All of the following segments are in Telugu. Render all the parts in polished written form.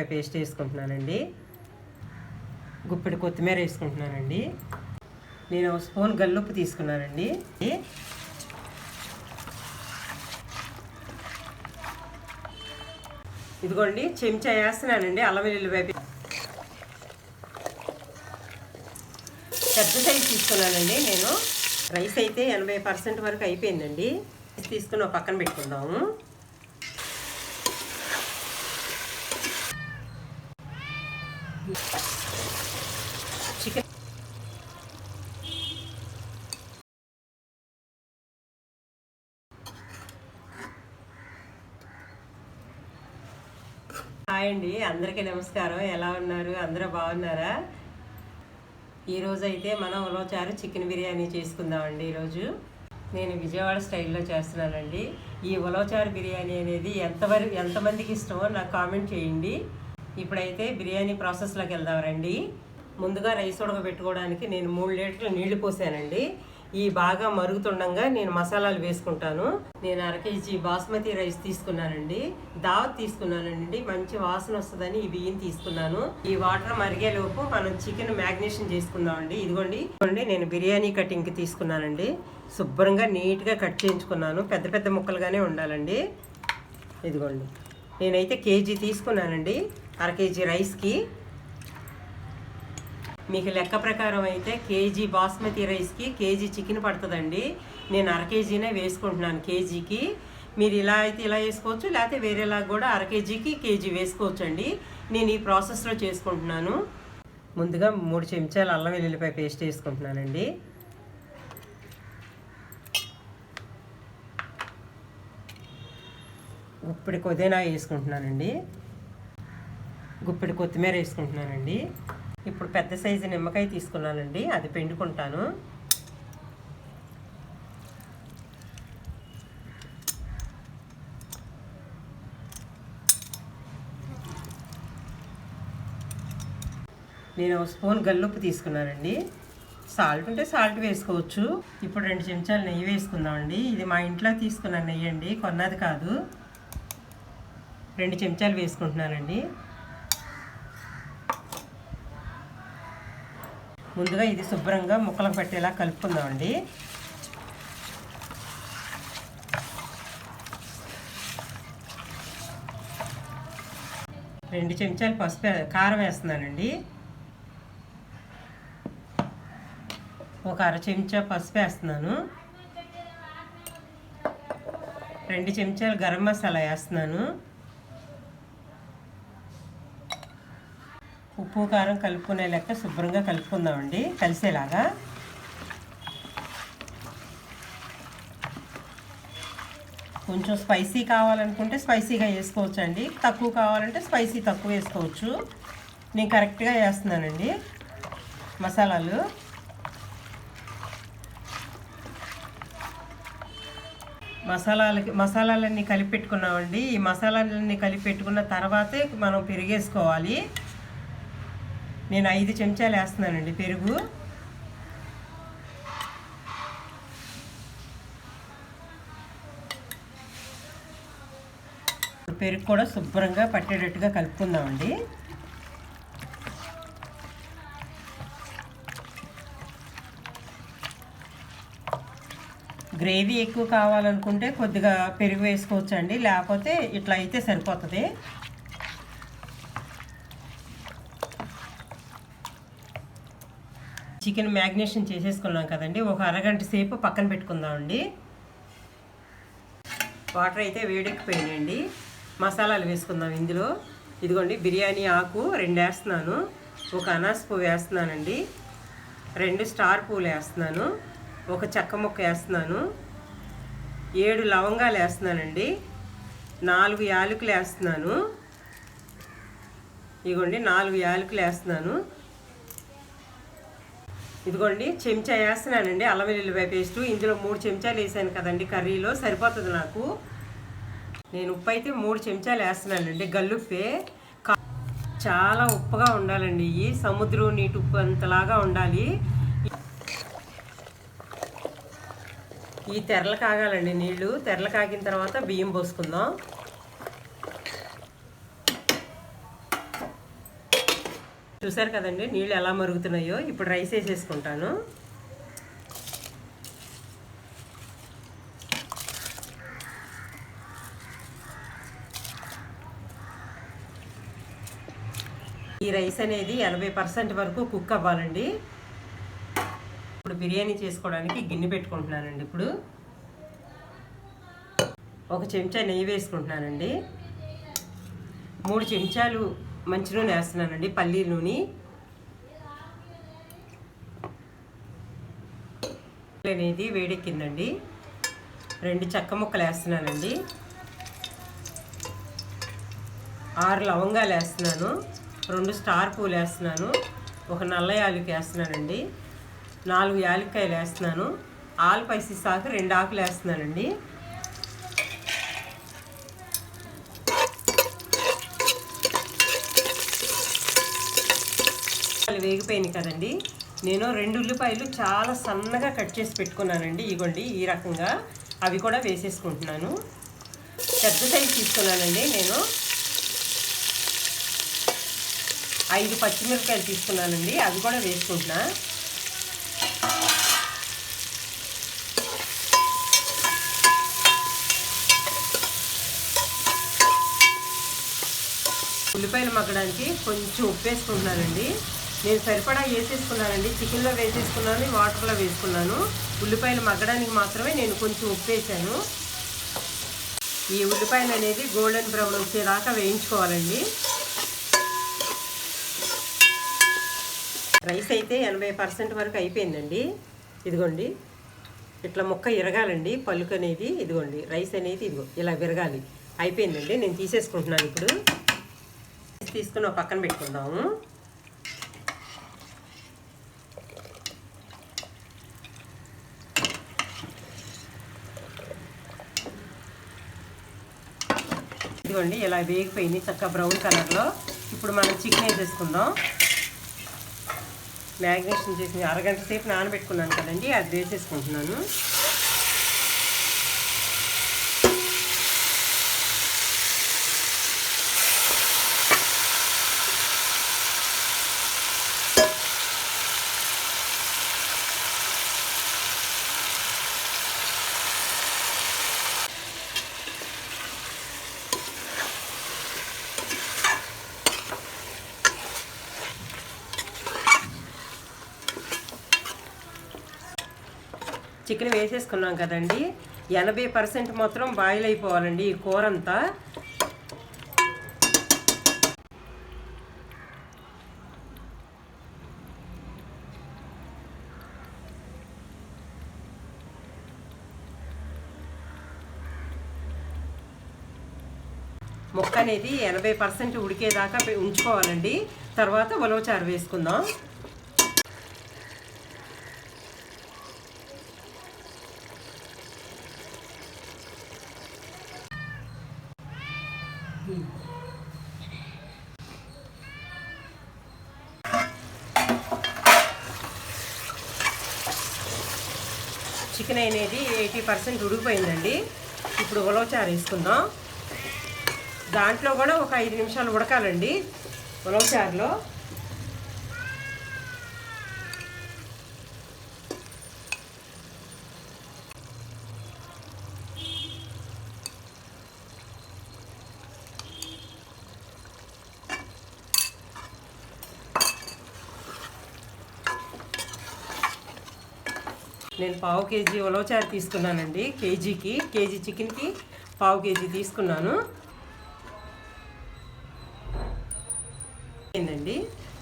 పేస్ట్ వేసుకుంటున్నానండి. గుప్పెడు కొత్తిమీర వేసుకుంటున్నానండి. నేను ఒక స్పూన్ గల్లుప్పు తీసుకున్నానండి. ఇదిగోండి చెంచా వేస్తున్నానండి అల్లం వెల్లుల్లిపాయ. పెద్ద సైజు తీసుకున్నానండి నేను. రైస్ అయితే 80% వరకు అయిపోయిందండి. తీసుకుని ఒక పక్కన పెట్టుకుందాము. చికెన్ హాయ్ అండి, అందరికీ నమస్కారం. ఎలా ఉన్నారు? అందరూ బాగున్నారా? ఈరోజు అయితే మనం ఉలవచారు చికెన్ బిర్యానీ చేసుకుందామండి. ఈరోజు నేను విజయవాడ స్టైల్లో చేస్తున్నానండి. ఈ ఉలవచారు బిర్యానీ అనేది ఎంతమందికి ఇష్టమో నాకు కామెంట్ చేయండి. ఇప్పుడైతే బిర్యానీ ప్రాసెస్లోకి వెళ్దాం రండి. ముందుగా రైస్ ఉడకబెట్టుకోవడానికి నేను 3 లీటర్ల నీళ్లు పోసానండి. ఈ బాగా మరుగుతుండగా నేను మసాలాలు వేసుకుంటాను. నేను 1 కేజీ బాస్మతి రైస్ తీసుకున్నానండి. దావత్ తీసుకున్నానండి, మంచి వాసన వస్తుందని ఈ బియ్యం తీసుకున్నాను. ఈ వాటర్ మరిగేలోపు మనం చికెన్ మ్యాగ్నేషన్ చేసుకుందామండి. ఇదిగోండి నేను బిర్యానీ కటింగ్కి తీసుకున్నానండి. శుభ్రంగా నీట్గా కట్ చేయించుకున్నాను. పెద్ద పెద్ద ముక్కలుగానే ఉండాలండి. ఇదిగోండి నేనైతే కేజీ తీసుకున్నానండి 1 కేజీ రైస్కి. మీకు లెక్క ప్రకారం అయితే కేజీ బాస్మతి రైస్కి కేజీ చికెన్ పడుతుందండి. నేను 1 కేజీనే వేసుకుంటున్నాను కేజీకి. మీరు ఇలా అయితే ఇలా వేసుకోవచ్చు, లేకపోతే వేరేలా కూడా 1 కేజీకి కేజీ వేసుకోవచ్చు అండి. నేను ఈ ప్రాసెస్లో చేసుకుంటున్నాను. ముందుగా 3 చెంచాలు అల్లం వెల్లుల్లిపాయ పేస్ట్ వేసుకుంటున్నానండి. గుప్పెడు పుదీనా వేసుకుంటున్నానండి. గుప్పెడు కొత్తిమీర వేసుకుంటున్నానండి. ఇప్పుడు పెద్ద సైజు నిమ్మకాయ తీసుకున్నానండి, అది పిండుకుంటాను. నేను 1 స్పూన్ గల్లుప్పు తీసుకున్నానండి. సాల్ట్ ఉంటే సాల్ట్ వేసుకోవచ్చు. ఇప్పుడు 2 చెంచాలు నెయ్యి వేసుకుందామండి. ఇది మా ఇంట్లో తీసుకున్న నెయ్యి అండి, కొన్నది కాదు. 2 చెంచాలు వేసుకుంటున్నానండి. ముందుగా ఇది శుభ్రంగా ముక్కలకు పట్టేలా కలుపుకుందామండి. రెండు చెంచాలు కారం వేస్తున్నానండి. ఒక 1/2 చెంచా పసుపు వేస్తున్నాను. 2 చెంచాలు గరం మసాలా వేస్తున్నాను. ఉప్పు కారం కలుపుకునే లెక్క శుభ్రంగా కలుపుకుందామండి కలిసేలాగా. కొంచెం స్పైసీ కావాలనుకుంటే స్పైసీగా వేసుకోవచ్చు అండి, తక్కువ కావాలంటే స్పైసీ తక్కువ వేసుకోవచ్చు. నేను కరెక్ట్గా వేస్తున్నానండి మసాలాలు. మసాలాలన్నీ కలిపి పెట్టుకున్నామండి. ఈ మసాలాలన్నీ కలిపి పెట్టుకున్న తర్వాతే మనం పెరిగేసుకోవాలి. నేను 5 చెంచాలు వేస్తున్నానండి పెరుగు. పెరుగు కూడా శుభ్రంగా పట్టేటట్టుగా కలుపుకుందామండి. గ్రేవీ ఎక్కువ కావాలనుకుంటే కొద్దిగా పెరుగు వేసుకోవచ్చు అండి, లేకపోతే ఇట్లా అయితే సరిపోతుంది. చికెన్ మ్యాగ్నేషన్ చేసేసుకున్నాం కదండి, ఒక అరగంట సేపు పక్కన పెట్టుకుందామండి. వాటర్ అయితే వేడెక్కిపోయినాయండి. మసాలాలు వేసుకుందాం ఇందులో. ఇదిగోండి బిర్యానీ ఆకు 2 వేస్తున్నాను. ఒక అనాస పువ్వు వేస్తున్నానండి. 2 స్టార్ పువ్వులు వేస్తున్నాను. ఒక చెక్క ముక్క వేస్తున్నాను. 7 లవంగాలు వేస్తున్నానండి. 4 యాలకులు వేస్తున్నాను. ఇదిగోండి 4 యాలకులు వేస్తున్నాను. ఇదిగోండి చెంచా వేస్తున్నానండి అల్లం వెల్లుల్లిపాయ పేస్టు. ఇందులో 3 చెంచాలు వేసాను కదండి, కర్రీలో సరిపోతుంది నాకు. నేను ఉప్పు అయితే 3 చెంచాలు వేస్తున్నానండి. గల్లుప్పే చాలా ఉప్పుగా ఉండాలండి. ఇవి సముద్రం నీటి ఉప్పు అంతలాగా ఉండాలి. ఈ తెరలు కాగాలండి నీళ్ళు. తెరలు కాగిన తర్వాత బియ్యం పోసుకుందాం. చూసారు కదండి నీళ్ళు ఎలా మరుగుతున్నాయో. ఇప్పుడు రైస్ వేసేసుకుంటాను. ఈ రైస్ అనేది 80% వరకు కుక్ అవ్వాలండి. ఇప్పుడు బిర్యానీ చేసుకోవడానికి గిన్నె పెట్టుకుంటున్నానండి. ఇప్పుడు 1 చెంచా నెయ్యి వేసుకుంటున్నానండి. 3 చెంచాలు మంచి నూనె వేస్తున్నానండి, పల్లీల నూనె. అనేది వేడెక్కిందండి. 2 చెక్క ముక్కలు వేస్తున్నానండి. 6 లవంగాలు వేస్తున్నాను. 2 స్టార్ పూలు వేస్తున్నాను. 1 నల్ల యాలకి వేస్తున్నానండి. 4 యాలక్కాయలు వేస్తున్నాను. ఆల్ స్పైసెస్ ఆకు 2 ఆకులు వేస్తున్నానండి. వేగిపోయింది కదండి. నేను 2 ఉల్లిపాయలు చాలా సన్నగా కట్ చేసి పెట్టుకున్నానండి. ఇగోండి ఈ రకంగా. అవి కూడా వేసేసుకుంటున్నాను. పెద్ద సైజు తీసుకున్నానండి. నేను 5 పచ్చిమిరపకాయలు తీసుకున్నానండి. అవి కూడా వేసుకుంటున్నా. ఉల్లిపాయలు మగ్గడానికి కొంచెం ఉప్పు వేసుకుంటున్నానండి. నేను సరిపడా వేసేసుకున్నానండి. చికెన్లో వేసేసుకున్నాను, వాటర్లో వేసుకున్నాను. ఉల్లిపాయలు మగ్గడానికి మాత్రమే నేను కొంచెం ఉప్పు వేసాను. ఈ ఉల్లిపాయలు అనేది గోల్డెన్ బ్రౌన్ వచ్చేదాకా వేయించుకోవాలండి. రైస్ అయితే 80% వరకు అయిపోయిందండి. ఇదిగోండి ఇట్లా ముక్క ఇరగాలండి, పలుకు అనేది. ఇదిగోండి రైస్ అనేది ఇదిగో ఇలా విరగాలి. అయిపోయిందండి. నేను తీసేసుకుంటున్నాను. ఇప్పుడు తీసుకుని ఒక పక్కన పెట్టుకుందాము. ఇదిగోండి ఇలా వేగిపోయింది చక్కగా బ్రౌన్ కలర్లో. ఇప్పుడు మనం చికెన్ వేసేసుకుందాం. మ్యాగ్నేషన్ చేసి అరగంట సేపు నానబెట్టుకున్నాను కదండి, అది వేసేసుకుంటున్నాను. చికెన్ వేసేసుకున్నాం కదండి. 80% మాత్రం బాయిల్ అయిపోవాలండి ఈ కూర అంతా. ముక్క అనేది 80% ఉడికేదాకా ఉంచుకోవాలండి. తర్వాత ఉలవచారు వేసుకుందాం. చికెన్ అనేది 80% ఉడికిపోయిందండి. ఇప్పుడు ఉలవచారు వేసుకుందాం. దాంట్లో కూడా ఒక 5 నిమిషాలు ఉడకాలండి ఉలవచారులో. నేను 1/2 కేజీ ఉలవచారు తీసుకున్నానండి. కేజీ చికెన్కి 1/2 కేజీ తీసుకున్నాను. ఏంటండి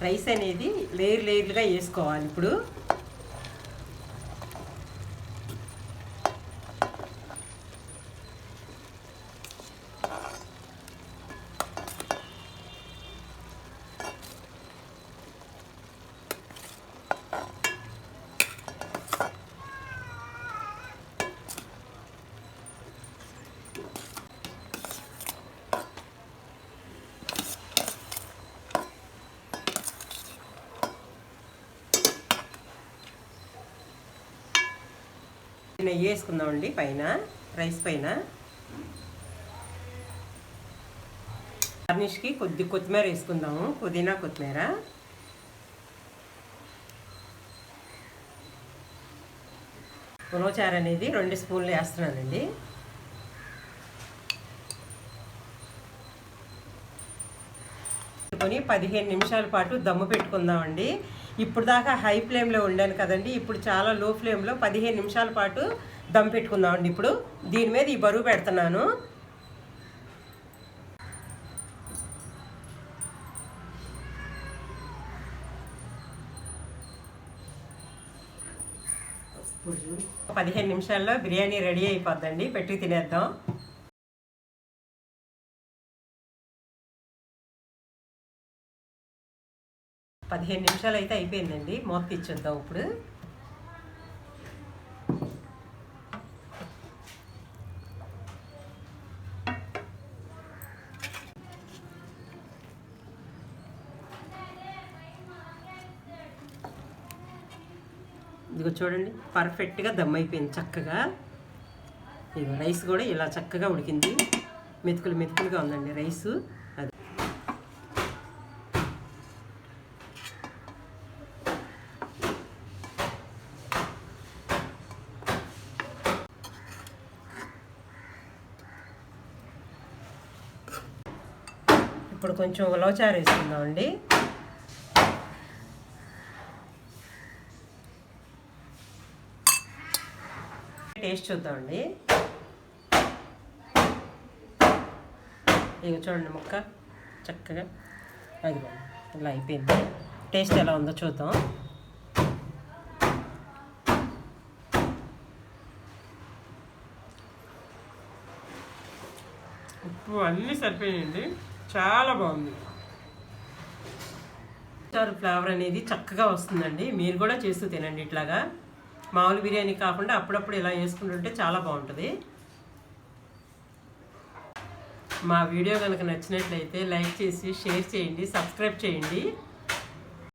రైస్ అనేది లేయర్లుగా వేసుకోవాలి. ఇప్పుడు నెయ్యి వేసుకుందామండి పైన, రైస్ పైన. గార్నిష్కి కొద్దిగా కొత్తిమీర వేసుకుందాము, పుదీనా కొత్తిమీర. ఉలవచారు అనేది 2 స్పూన్లు వేస్తున్నానండి. పెట్టుకొని 15 నిమిషాల పాటు దమ్ము పెట్టుకుందామండి. ఇప్పుడు దాకా హై ఫ్లేమ్లో ఉండాను కదండి, ఇప్పుడు చాలా లో ఫ్లేమ్లో 15 నిమిషాల పాటు దమ్ పెట్టుకుందామండి. ఇప్పుడు దీని మీద ఈ బరువు పెడుతున్నాను. ఇప్పుడు 15 నిమిషాల్లో బిర్యానీ రెడీ అయిపోద్దండి. పెట్టి తినేద్దాం. 15 నిమిషాలు అయితే అయిపోయిందండి. మూత తీసేద్దాం ఇప్పుడు. ఇదిగో చూడండి, పర్ఫెక్ట్గా దమ్ అయిపోయింది చక్కగా. ఇదిగో రైస్ కూడా ఇలా చక్కగా ఉడికింది. మెతుకులుగా ఉందండి రైసు. అది ఇప్పుడు కొంచెం ఉలవచారు వేసుకుందామండి. టేస్ట్ చూద్దామండి. ఇక చూడండి, ముక్క చక్కగా అది ఇలా అయిపోయింది. టేస్ట్ ఎలా ఉందో చూద్దాం. ఉప్పు అన్నీ సరిపోయాయండి, చాలా బాగుంది. ఫ్లేవర్ అనేది చక్కగా వస్తుందండి. మీరు కూడా చేస్తూ తినండి ఇట్లాగా. మామూలు బిర్యానీ కాకుండా అప్పుడప్పుడు ఇలా వేసుకుంటుంటే చాలా బాగుంటుంది. మా వీడియో కనుక నచ్చినట్లయితే లైక్ చేసి షేర్ చేయండి, సబ్స్క్రైబ్ చేయండి.